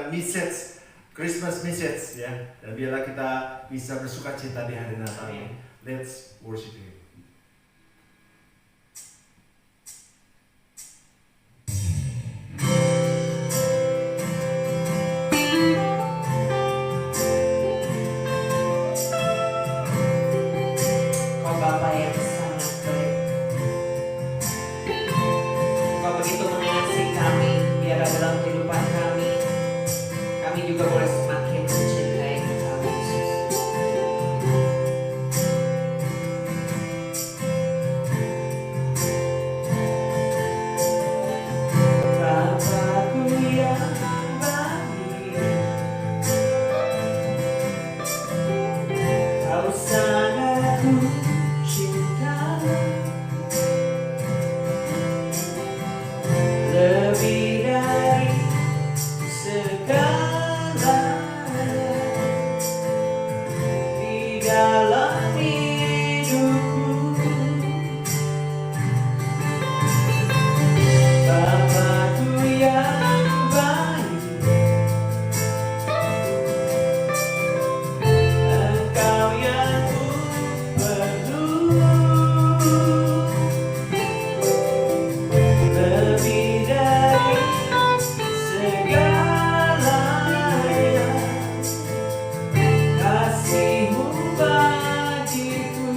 message, Christmas message ya. Dan biarlah kita bisa bersuka cita di hari Natal. Let's worship Him. Kau Bapa yang sangat baik, Kau begitu mengasihi kami. Biarlah dalam kehidupan kami juga boleh semakin mencintai Engkau Yesus. Bapakku yang baik, Kau sangat ku cinta, lebih dari segalanya di dalam hidupku. Bapakku yang baik, Engkau yang ku perlu, lebih dari segalanya kasih-Mu bagiku.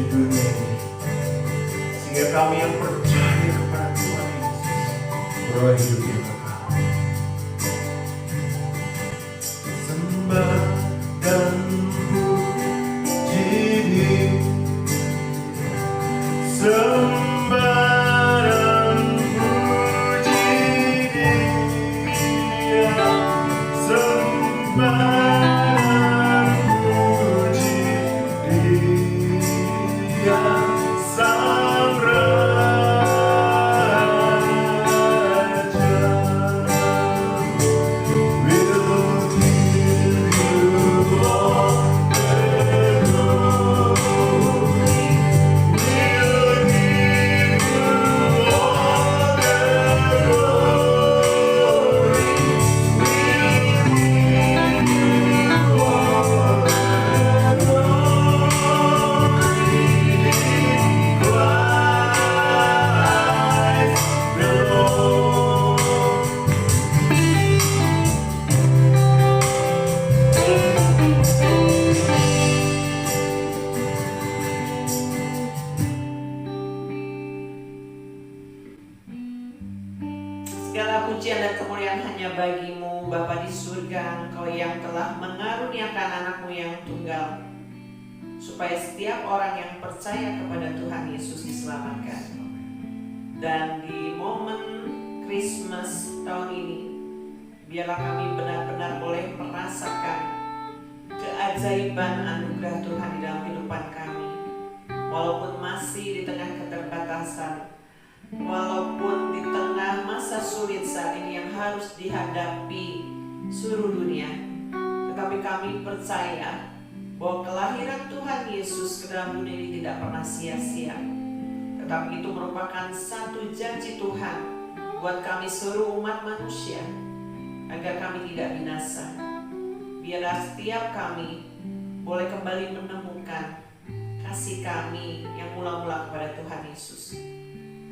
dunia ini. Sehingga kami yang percaya kepada Tuhan Yesus beroleh hidup yang kekal. Sembah dan puji Dia. Sembah dan puji Dia. Sembah dan puji Dia. Sang Raja. We'll give you all the glory. We'll give you all the glory. We'll give you all the glory. Christ the Lord. Segala pujian dan kemuliaan hanya bagimu, Bapa di surga, Engkau yang telah mengaruniakan anakmu yang tunggal, supaya setiap orang yang percaya kepada Tuhan Yesus diselamatkan. Dan di momen Christmas tahun ini, biarlah kami benar-benar boleh merasakan keajaiban anugerah Tuhan di dalam kehidupan kami. Walaupun masih di tengah keterbatasan, walaupun di tengah masa sulit saat ini yang harus dihadapi seluruh dunia, tetapi kami percaya bahwa kelahiran Tuhan Yesus ke dalam dunia ini tidak pernah sia-sia. Tetapi itu merupakan satu janji Tuhan buat kami seluruh umat manusia, agar kami tidak binasa. Biarlah setiap kami boleh kembali menemukan kasih kami yang mula-mula kepada Tuhan Yesus.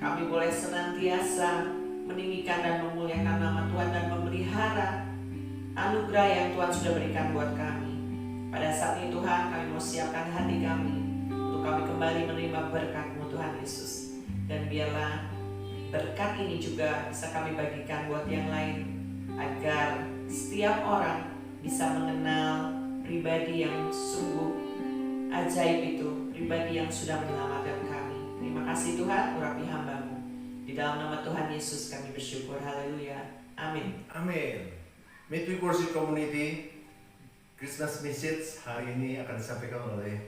Kami boleh senantiasa meninggikan dan memuliakan nama Tuhan dan memelihara anugerah yang Tuhan sudah berikan buat kami. Pada saat ini Tuhan, kami mau siapkan hati kami untuk kami kembali menerima berkat-Mu Tuhan Yesus. Dan biarlah berkat ini juga bisa kami bagikan buat yang lain, agar setiap orang bisa mengenal pribadi yang sungguh ajaib itu, pribadi yang sudah menyelamatkan kami. Terima kasih Tuhan, urapi hamba-Mu. Di dalam nama Tuhan Yesus kami bersyukur. Haleluya. Amin. Amin. Midweek Worship Community Christmas Message hari ini akan disampaikan oleh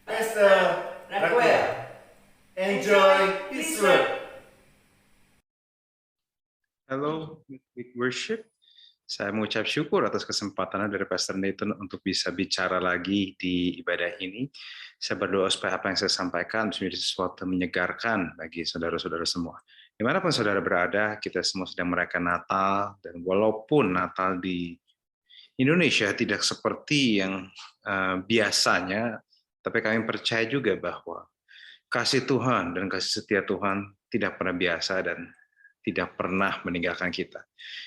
Pastor Raquel. Enjoy his word. Halo, Midweek Worship. Saya mengucap syukur atas kesempatan dari Pastor Nathan untuk bisa bicara lagi di ibadah ini. Saya berdoa supaya apa yang saya sampaikan menjadi sesuatu menyegarkan bagi saudara-saudara semua. Dimanapun saudara berada, kita semua sedang merayakan Natal, dan walaupun Natal di Indonesia tidak seperti yang biasanya, tapi kami percaya juga bahwa kasih Tuhan dan kasih setia Tuhan tidak pernah biasa dan tidak pernah meninggalkan kita.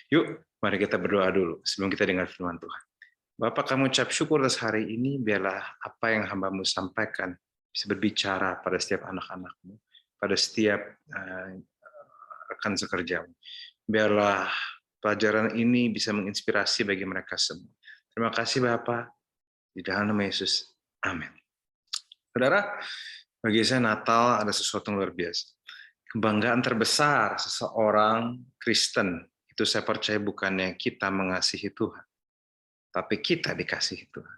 Yuk, mari kita berdoa dulu sebelum kita dengar firman Tuhan. Bapak, kami ucap syukur atas hari ini, biarlah apa yang hamba-Mu sampaikan bisa berbicara pada setiap anak-anak-Mu, pada setiap rekan sekerja-Mu. Biarlah pelajaran ini bisa menginspirasi bagi mereka semua. Terima kasih Bapak, di dalam nama Yesus. Amin. Saudara, bagi saya Natal ada sesuatu yang luar biasa. Kebanggaan terbesar seseorang Kristen, itu saya percaya bukannya kita mengasihi Tuhan, tapi kita dikasihi Tuhan.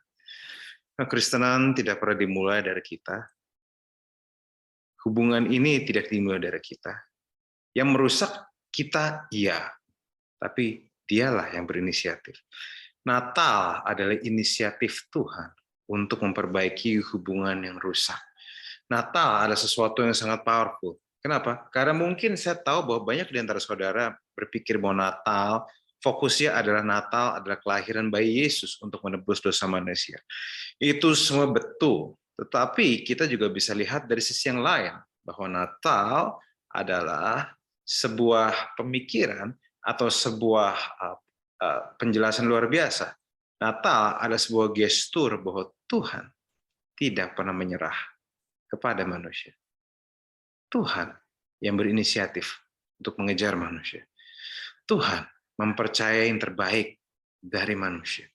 Kekristenan tidak pernah dimulai dari kita. Hubungan ini tidak dimulai dari kita. Yang merusak kita, iya. Tapi dialah yang berinisiatif. Natal adalah inisiatif Tuhan untuk memperbaiki hubungan yang rusak. Natal adalah sesuatu yang sangat powerful. Kenapa? Karena mungkin saya tahu bahwa banyak di antara saudara berpikir bahwa Natal, fokusnya adalah Natal adalah kelahiran bayi Yesus untuk menebus dosa manusia. Itu semua betul. Tetapi kita juga bisa lihat dari sisi yang lain, bahwa Natal adalah sebuah pemikiran atau sebuah penjelasan luar biasa. Natal adalah sebuah gestur bahwa Tuhan tidak pernah menyerah. kepada manusia. Tuhan yang berinisiatif untuk mengejar manusia. Tuhan mempercayai yang terbaik dari manusia.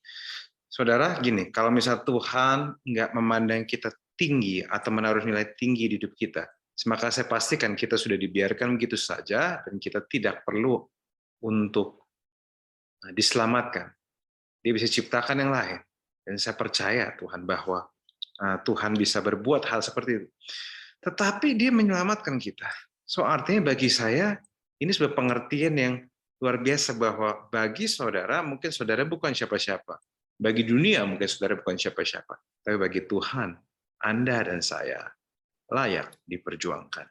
Saudara, gini, kalau misal Tuhan nggak memandang kita tinggi atau menaruh nilai tinggi di hidup kita, maka saya pastikan kita sudah dibiarkan begitu saja dan kita tidak perlu untuk diselamatkan. Dia bisa ciptakan yang lain. Dan saya percaya Tuhan bahwa Tuhan bisa berbuat hal seperti itu. Tetapi dia menyelamatkan kita. So artinya bagi saya, ini sebuah pengertian yang luar biasa bahwa bagi saudara, mungkin saudara bukan siapa-siapa. Bagi dunia mungkin saudara bukan siapa-siapa. Tapi bagi Tuhan, Anda dan saya layak diperjuangkan.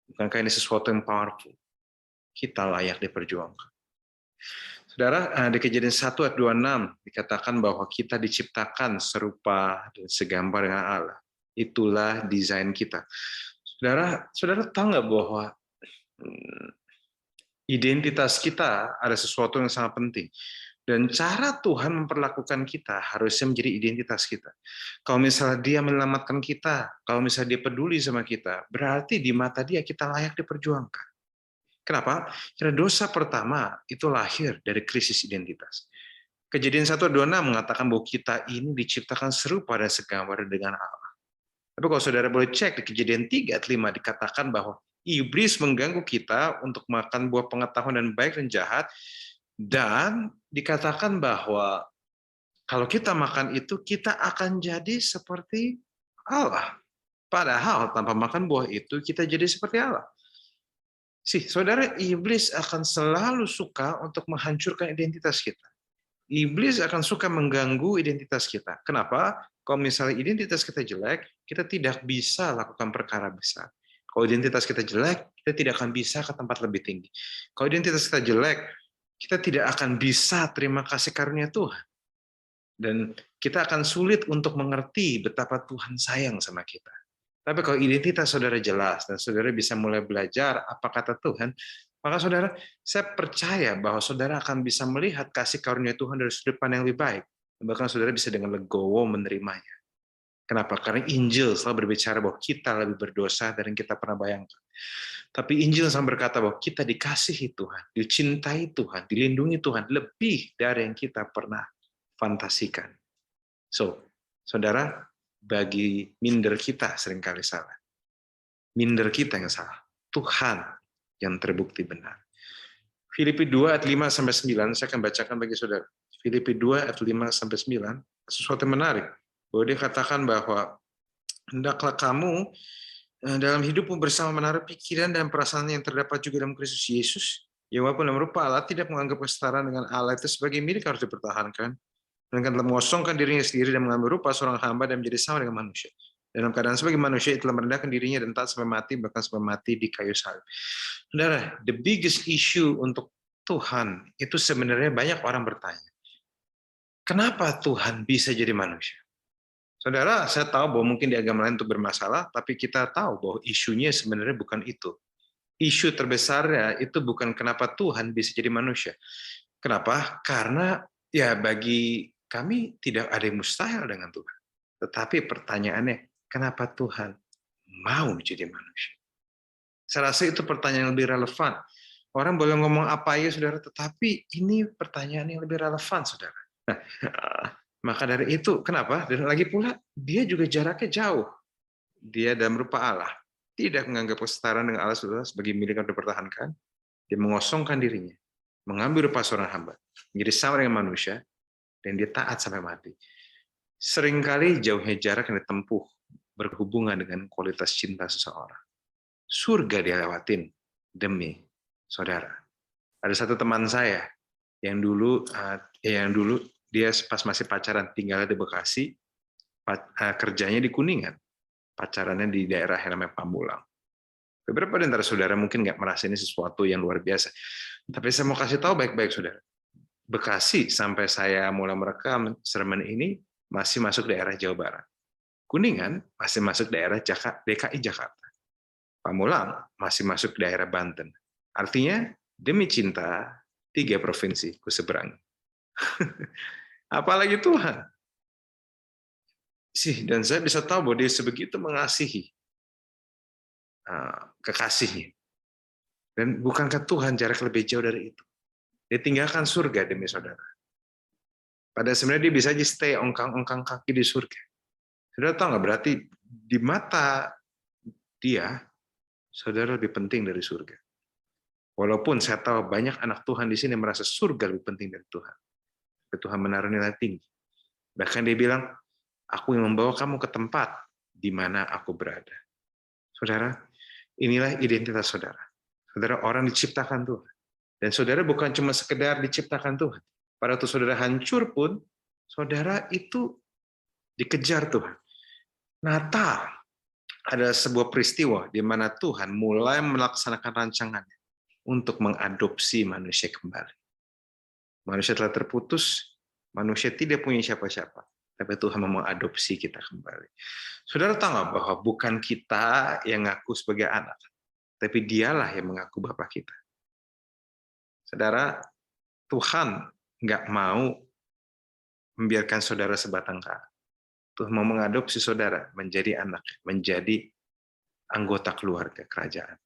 Bukankah ini sesuatu yang powerful? Kita layak diperjuangkan. Saudara, di Kejadian 1 ayat 26 dikatakan bahwa kita diciptakan serupa dan segambar dengan Allah. Itulah desain kita. Saudara tahu nggak bahwa identitas kita ada sesuatu yang sangat penting. Dan cara Tuhan memperlakukan kita harusnya menjadi identitas kita. Kalau misalnya dia menyelamatkan kita, kalau misalnya dia peduli sama kita, berarti di mata dia kita layak diperjuangkan. Kenapa? Karena dosa pertama itu lahir dari krisis identitas. Kejadian 1:26 mengatakan bahwa kita ini diciptakan serupa dan segambar dengan Allah. Tapi kalau saudara boleh cek di Kejadian 3:5 dikatakan bahwa iblis mengganggu kita untuk makan buah pengetahuan dan baik dan jahat, dan dikatakan bahwa kalau kita makan itu kita akan jadi seperti Allah. Padahal tanpa makan buah itu kita jadi seperti Allah. Saudara, iblis akan selalu suka untuk menghancurkan identitas kita. Iblis akan suka mengganggu identitas kita. Kenapa? Kalau misalnya identitas kita jelek, kita tidak bisa lakukan perkara besar. Kalau identitas kita jelek, kita tidak akan bisa ke tempat lebih tinggi. Kalau identitas kita jelek, kita tidak akan bisa terima kasih karunia Tuhan. Dan kita akan sulit untuk mengerti betapa Tuhan sayang sama kita. Tapi kalau identitas saudara jelas dan saudara bisa mulai belajar apa kata Tuhan, maka saudara, saya percaya bahwa saudara akan bisa melihat kasih karunia Tuhan dari sudut pandang yang lebih baik. Bahkan saudara bisa dengan legowo menerimanya. Kenapa? Karena Injil selalu berbicara bahwa kita lebih berdosa dari yang kita pernah bayangkan. Tapi Injil selalu berkata bahwa kita dikasihi Tuhan, dicintai Tuhan, dilindungi Tuhan, lebih dari yang kita pernah fantasikan. Saudara, bagi minder kita seringkali salah. Minder kita yang salah. Tuhan yang terbukti benar. Filipi 2 ayat 5-9, saya akan bacakan bagi saudara. Filipi 2 ayat 5-9, sesuatu yang menarik. Bahwa dia katakan bahwa hendaklah kamu dalam hidupmu bersama menaruh pikiran dan perasaan yang terdapat juga dalam Kristus Yesus, yang walaupun dalam rupa Allah tidak menganggap kesetaraan dengan Allah itu sebagai milik harus dipertahankan, melainkan telah mengosongkan dirinya sendiri dan mengambil rupa seorang hamba dan menjadi sama dengan manusia. Dalam keadaan sebagai manusia, telah merendahkan dirinya dan taat sampai mati, bahkan sampai mati di kayu salib. Saudara, the biggest issue untuk Tuhan itu sebenarnya banyak orang bertanya, kenapa Tuhan bisa jadi manusia? Saudara, saya tahu bahwa mungkin di agama lain itu bermasalah, tapi kita tahu bahwa isunya sebenarnya bukan itu. Isu terbesarnya itu bukan kenapa Tuhan bisa jadi manusia. Kenapa? Karena ya bagi kami tidak ada yang mustahil dengan Tuhan. Tetapi pertanyaannya, kenapa Tuhan mau jadi manusia? Saya rasa itu pertanyaan yang lebih relevan. Orang boleh ngomong apa ya, saudara, tetapi ini pertanyaan yang lebih relevan, saudara. Nah, maka dari itu, kenapa? Dan lagi pula, dia juga jaraknya jauh. Dia dalam rupa Allah. Tidak menganggap kesetaraan dengan Allah sebagai milik yang dipertahankan. Dia mengosongkan dirinya. Mengambil rupa seorang hamba. Menjadi sama dengan manusia. Dan dia taat sampai mati. Seringkali jauhnya jarak yang ditempuh berhubungan dengan kualitas cinta seseorang. Surga dia lewatin demi saudara. Ada satu teman saya yang dulu dia pas masih pacaran tinggal di Bekasi, kerjanya di Kuningan, pacarannya di daerah yang namanya Pamulang. Beberapa di antara saudara mungkin nggak merasa ini sesuatu yang luar biasa, tapi saya mau kasih tahu baik-baik saudara. Bekasi sampai saya mulai merekam sermon ini masih masuk daerah Jawa Barat. Kuningan masih masuk daerah DKI Jakarta. Pamulang masih masuk daerah Banten. Artinya demi cinta 3 provinsi kuseberangi. Apalagi Tuhan. Dan saya bisa tahu bahwa dia sebegitu mengasihi kekasihnya. Dan bukankah Tuhan jarak lebih jauh dari itu? Dia tinggalkan surga demi saudara. Padahal sebenarnya dia bisa aja stay ongkang-ongkang kaki di surga. Saudara tahu nggak, berarti di mata dia, saudara lebih penting dari surga. Walaupun saya tahu banyak anak Tuhan di sini merasa surga lebih penting dari Tuhan. Tapi Tuhan menaruh nilai tinggi. Bahkan dia bilang, aku yang membawa kamu ke tempat di mana aku berada. Saudara, inilah identitas saudara. Saudara orang diciptakan Tuhan. Dan saudara bukan cuma sekedar diciptakan Tuhan. Pada waktu saudara hancur pun, saudara itu dikejar Tuhan. Natal adalah sebuah peristiwa di mana Tuhan mulai melaksanakan rancangannya untuk mengadopsi manusia kembali. Manusia telah terputus, manusia tidak punya siapa-siapa, tapi Tuhan mau mengadopsi kita kembali. Saudara tahu nggak bahwa bukan kita yang ngaku sebagai anak, tapi dialah yang mengaku Bapa kita. Saudara, Tuhan nggak mau membiarkan saudara sebatang kara. Tuhan mau mengadopsi saudara menjadi anak, menjadi anggota keluarga kerajaan.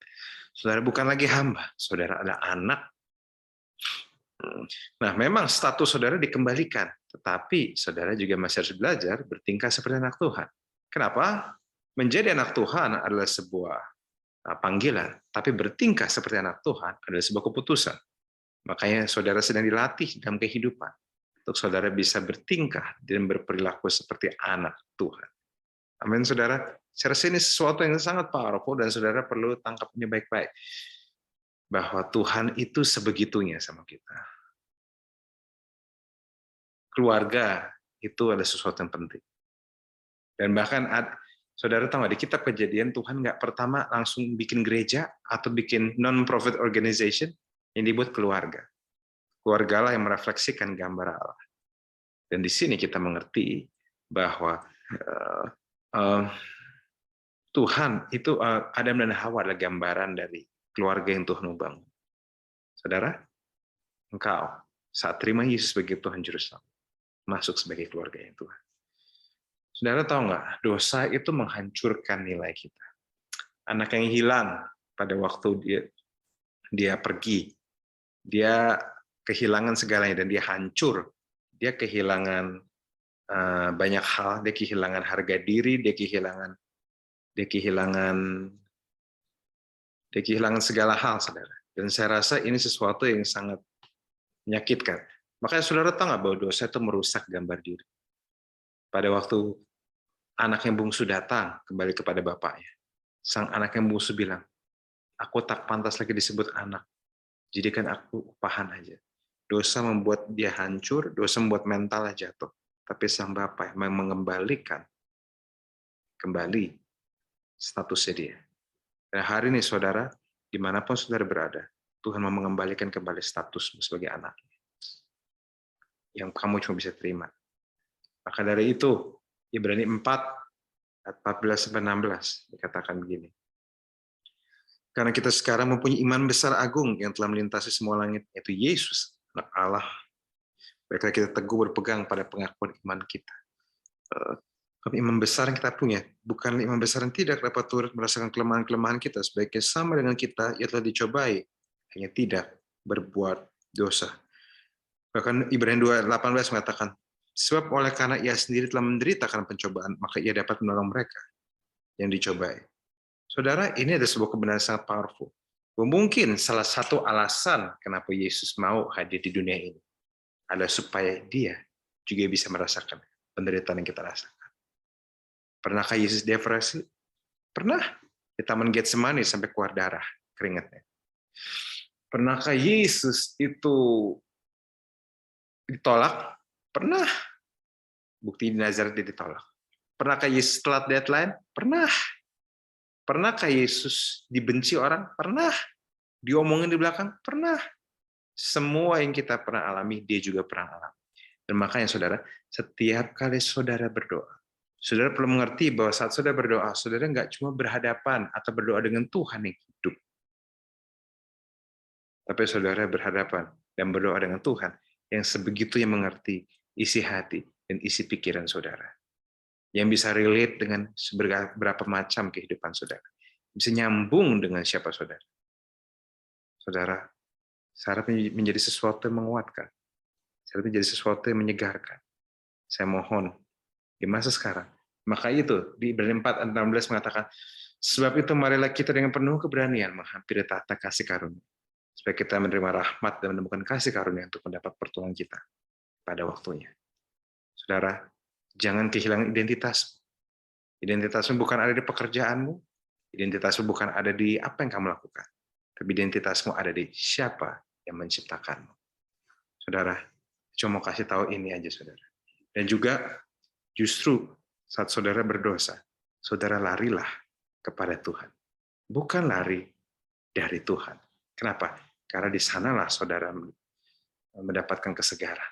Saudara bukan lagi hamba, saudara adalah anak. Nah, memang status saudara dikembalikan, tetapi saudara juga masih harus belajar bertingkah seperti anak Tuhan. Kenapa? Menjadi anak Tuhan adalah sebuah panggilan, tapi bertingkah seperti anak Tuhan adalah sebuah keputusan. Makanya saudara sedang dilatih dalam kehidupan untuk saudara bisa bertingkah dan berperilaku seperti anak Tuhan. Amin, saudara. Saya rasa ini sesuatu yang sangat powerful dan saudara perlu tangkap ini baik-baik. Bahwa Tuhan itu sebegitunya sama kita. Keluarga itu adalah sesuatu yang penting. Dan bahkan saudara tahu nggak, di kitab Kejadian Tuhan nggak pertama langsung bikin gereja atau bikin non-profit organization yang dibuat keluarga. Keluarga lah yang merefleksikan gambar Allah. Dan di sini kita mengerti bahwa Tuhan itu Adam dan Hawa adalah gambaran dari keluarga yang Tuhan bangun. Saudara, engkau saat terima Yesus sebagai Tuhan Juru Selamat, masuk sebagai keluarga yang Tuhan. Saudara tahu nggak, dosa itu menghancurkan nilai kita. Anak yang hilang pada waktu dia pergi, dia kehilangan segalanya dan dia hancur. Dia kehilangan banyak hal, dia kehilangan harga diri, dia kehilangan segala hal, saudara. Dan saya rasa ini sesuatu yang sangat menyakitkan. Makanya saudara tahu nggak bahwa dosa itu merusak gambar diri. Pada waktu anak yang bungsu datang kembali kepada bapaknya, sang anak yang bungsu bilang, aku tak pantas lagi disebut anak, jadikan aku upahan aja. Dosa membuat dia hancur, dosa membuat mentalnya jatuh. Tapi sang bapak yang mengembalikan kembali statusnya dia. Dan hari ini saudara, dimanapun saudara berada, Tuhan mau mengembalikan kembali statusmu sebagai anaknya. Yang kamu cuma bisa terima. Maka dari itu, Ibrani 4, 14-16, dikatakan begini. Karena kita sekarang mempunyai iman besar agung yang telah melintasi semua langit, yaitu Yesus, anak Allah. Baiklah kita teguh berpegang pada pengakuan iman kita. Iman besar yang kita punya, bukan iman besar yang tidak dapat turut merasakan kelemahan-kelemahan kita, sebaiknya sama dengan kita, ia telah dicobai, hanya tidak berbuat dosa. Bahkan Ibrani 2:18 mengatakan, sebab oleh karena ia sendiri telah menderita karena pencobaan, maka ia dapat menolong mereka yang dicobai. Saudara, ini ada sebuah kebenaran sangat powerful. Mungkin salah satu alasan kenapa Yesus mau hadir di dunia ini adalah supaya dia juga bisa merasakan penderitaan yang kita rasakan. Pernahkah Yesus depresi? Pernah. Di Taman Getsemani sampai keluar darah keringatnya. Pernahkah Yesus itu ditolak? Pernah. Bukti di Nazaret dia ditolak. Pernahkah Yesus telat deadline? Pernah. Pernahkah Yesus dibenci orang? Pernah. Diomongin di belakang? Pernah. Semua yang kita pernah alami, dia juga pernah alami. Dan makanya saudara, setiap kali saudara berdoa, saudara perlu mengerti bahwa saat saudara berdoa, saudara nggak cuma berhadapan atau berdoa dengan Tuhan yang hidup. Tapi saudara berhadapan dan berdoa dengan Tuhan yang sebegitunya mengerti isi hati dan isi pikiran saudara. yang bisa relate dengan beberapa macam kehidupan saudara. Bisa nyambung dengan siapa saudara. Saudara, saya harap menjadi sesuatu yang menguatkan. Saya harap menjadi sesuatu yang menyegarkan. Saya mohon, di masa sekarang, maka itu, di Ibrani 4:16 mengatakan, sebab itu marilah kita dengan penuh keberanian menghampiri tahta kasih karunia, supaya kita menerima rahmat dan menemukan kasih karunia untuk mendapat pertolongan kita pada waktunya. Saudara, jangan kehilangan identitas. Identitasmu bukan ada di pekerjaanmu, identitasmu bukan ada di apa yang kamu lakukan, tapi identitasmu ada di siapa yang menciptakanmu. Saudara, cuma mau kasih tahu ini aja, saudara. Dan juga justru saat saudara berdosa, saudara larilah kepada Tuhan. Bukan lari dari Tuhan. Kenapa? Karena di sanalah saudara mendapatkan kesegaran.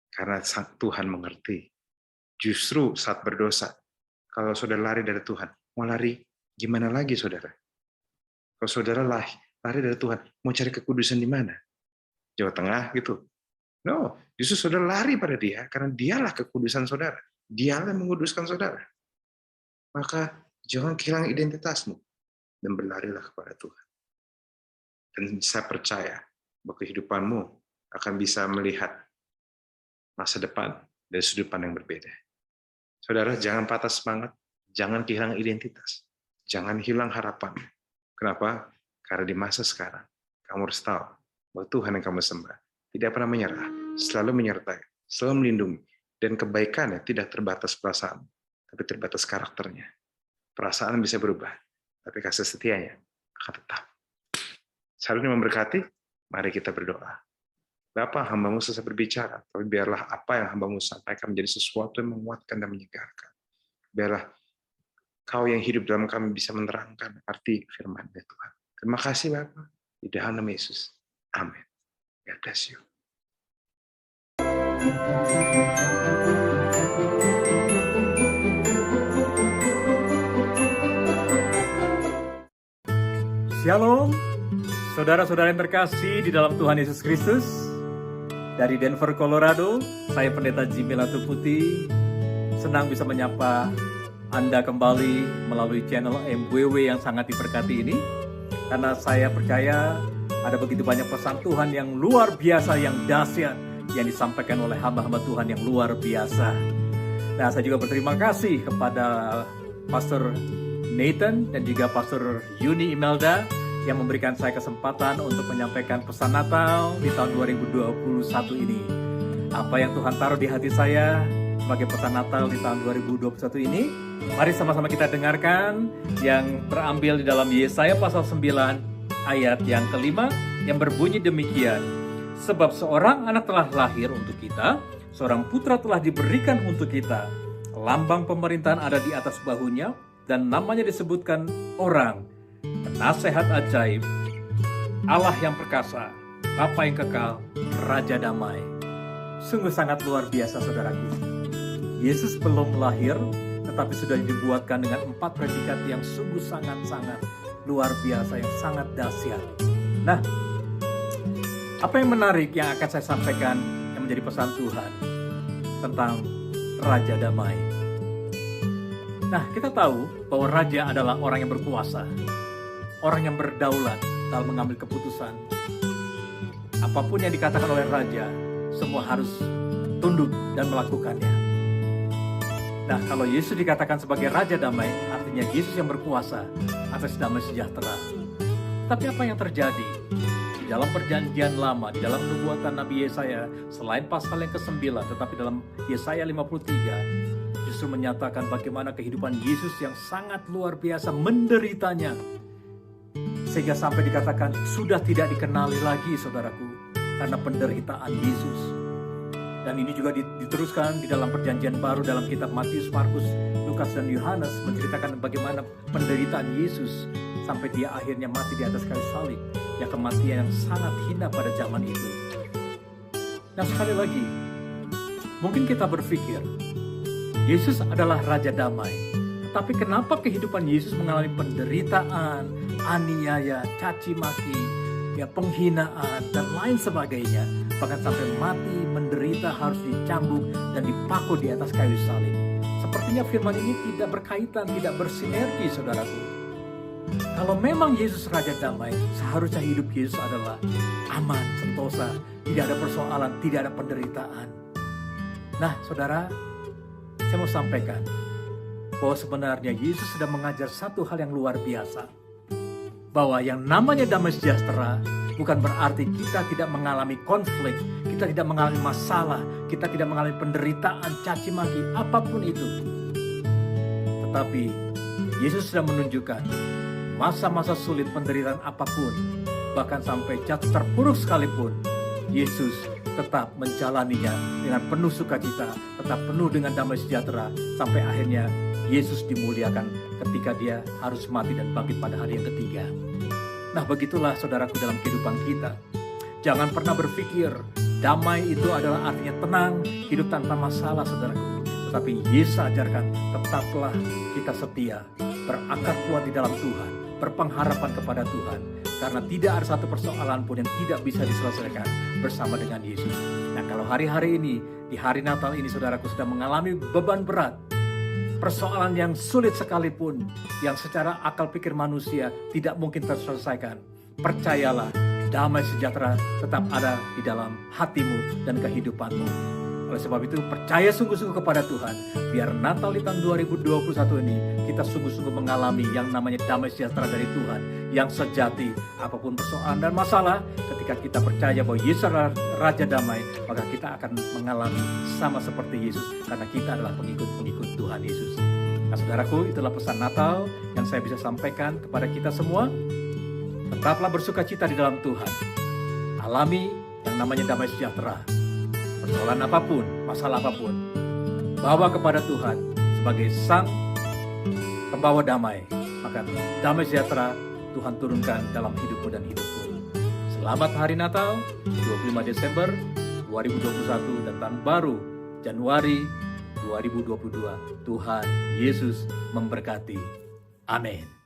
Karena Tuhan mengerti. Justru saat berdosa, kalau saudara lari dari Tuhan, mau lari gimana lagi saudara? Kalau saudara lari dari Tuhan, mau cari kekudusan di mana? Jawa Tengah gitu? No, justru saudara lari pada Dia, karena Dialah kekudusan saudara. Dialah yang menguduskan saudara. Maka jangan kehilangan identitasmu dan berlarilah kepada Tuhan. Dan saya percaya bahwa kehidupanmu akan bisa melihat masa depan dari sudut pandang yang berbeda. Saudara, jangan patah semangat, jangan kehilangan identitas, jangan hilang harapan. Kenapa? Karena di masa sekarang, kamu harus tahu bahwa Tuhan yang kamu sembah tidak pernah menyerah, selalu menyertai, selalu melindungi, dan kebaikannya tidak terbatas perasaan, tapi terbatas karakternya. Perasaan bisa berubah, tapi kasih setianya akan tetap. Seharusnya memberkati, mari kita berdoa. Bapa, hamba-Mu selesai berbicara, tapi biarlah apa yang hamba-Mu sampaikan menjadi sesuatu yang menguatkan dan menyegarkan. Biarlah Kau yang hidup dalam kami bisa menerangkan arti firman Tuhan. Terima kasih Bapa, di dalam nama Yesus. Amin. God bless you. Shalom, saudara-saudara yang terkasih di dalam Tuhan Yesus Kristus. Dari Denver, Colorado, saya Pendeta Jimmy Latuputi. Senang bisa menyapa Anda kembali melalui channel MWW yang sangat diberkati ini. Karena saya percaya ada begitu banyak pesan Tuhan yang luar biasa, yang dahsyat, yang disampaikan oleh hamba-hamba Tuhan yang luar biasa. Nah, saya juga berterima kasih kepada Pastor Nathan dan juga Pastor Yuni Imelda yang memberikan saya kesempatan untuk menyampaikan pesan Natal di tahun 2021 ini. Apa yang Tuhan taruh di hati saya sebagai pesan Natal di tahun 2021 ini, mari sama-sama kita dengarkan yang terambil di dalam Yesaya pasal 9 ayat yang kelima yang berbunyi demikian. Sebab seorang anak telah lahir untuk kita, seorang putra telah diberikan untuk kita. Lambang pemerintahan ada di atas bahunya, dan namanya disebutkan Orang, Penasehat Ajaib, Allah yang perkasa, Bapa yang kekal, Raja Damai. Sungguh sangat luar biasa saudaraku. Yesus belum lahir, tetapi sudah dibuatkan dengan 4 predikat yang sungguh sangat-sangat luar biasa, yang sangat dahsyat. Nah, apa yang menarik yang akan saya sampaikan yang menjadi pesan Tuhan tentang Raja Damai. Nah, kita tahu bahwa raja adalah orang yang berkuasa, orang yang berdaulat dalam mengambil keputusan. Apapun yang dikatakan oleh raja, semua harus tunduk dan melakukannya. Nah, kalau Yesus dikatakan sebagai Raja Damai, artinya Yesus yang berkuasa atas damai sejahtera. Tapi apa yang terjadi? Di dalam perjanjian lama, di dalam nubuatan Nabi Yesaya, selain pasal yang ke-9, tetapi dalam Yesaya 53, justru menyatakan bagaimana kehidupan Yesus yang sangat luar biasa menderitanya. Sehingga sampai dikatakan sudah tidak dikenali lagi saudaraku, karena penderitaan Yesus. Dan ini juga diteruskan di dalam perjanjian baru dalam kitab Matius, Markus, Lukas, dan Yohanes menceritakan bagaimana penderitaan Yesus sampai dia akhirnya mati di atas kayu salib, yang kematian yang sangat hina pada zaman itu. Nah, sekali lagi, mungkin kita berpikir Yesus adalah Raja Damai, tetapi kenapa kehidupan Yesus mengalami penderitaan, aniaya, caci maki, ya penghinaan dan lain sebagainya, bahkan sampai mati, menderita, harus dicambuk dan dipaku di atas kayu salib. sepertinya firman ini tidak berkaitan, tidak bersinergi, saudaraku. Kalau memang Yesus Raja Damai, seharusnya hidup Yesus adalah aman, sentosa, tidak ada persoalan, tidak ada penderitaan. Nah, saudara, saya mau sampaikan bahwa sebenarnya Yesus sedang mengajar satu hal yang luar biasa. Bahwa yang namanya damai sejahtera bukan berarti kita tidak mengalami konflik, kita tidak mengalami masalah, kita tidak mengalami penderitaan, caci maki, apapun itu. Tetapi Yesus sudah menunjukkan masa-masa sulit, penderitaan apapun, bahkan sampai jatuh terpuruk sekalipun, Yesus tetap menjalaninya dengan penuh sukacita, tetap penuh dengan damai sejahtera, sampai akhirnya Yesus dimuliakan ketika dia harus mati dan bangkit pada hari yang ketiga. Nah, begitulah saudaraku dalam kehidupan kita. Jangan pernah berpikir damai itu adalah artinya tenang, hidup tanpa masalah, saudaraku. Tetapi Yesus ajarkan, tetaplah kita setia, berakar kuat di dalam Tuhan, berpengharapan kepada Tuhan. Karena tidak ada satu persoalan pun yang tidak bisa diselesaikan bersama dengan Yesus. Nah, kalau hari-hari ini, di hari Natal ini saudaraku sedang mengalami beban berat, persoalan yang sulit sekalipun, yang secara akal pikir manusia tidak mungkin terselesaikan, percayalah, damai sejahtera tetap ada di dalam hatimu dan kehidupanmu. Oleh sebab itu, percaya sungguh-sungguh kepada Tuhan, biar Natal di tahun 2021 ini kita sungguh-sungguh mengalami yang namanya damai sejahtera dari Tuhan yang sejati. Apapun persoalan dan masalah, ketika kita percaya bahwa Yesus Raja Damai, maka kita akan mengalami sama seperti Yesus, karena kita adalah pengikut-pengikut Tuhan Yesus. Nah, saudaraku, itulah pesan Natal yang saya bisa sampaikan kepada kita semua. Tetaplah bersukacita di dalam Tuhan. Alami yang namanya damai sejahtera. Persoalan apapun, masalah apapun, bawa kepada Tuhan sebagai Sang Pembawa damai. Maka damai sejahtera Tuhan turunkan dalam hidupmu dan hidupku. Selamat Hari Natal, 25 Desember 2021 dan tahun baru Januari 2022. Tuhan Yesus memberkati. Amin.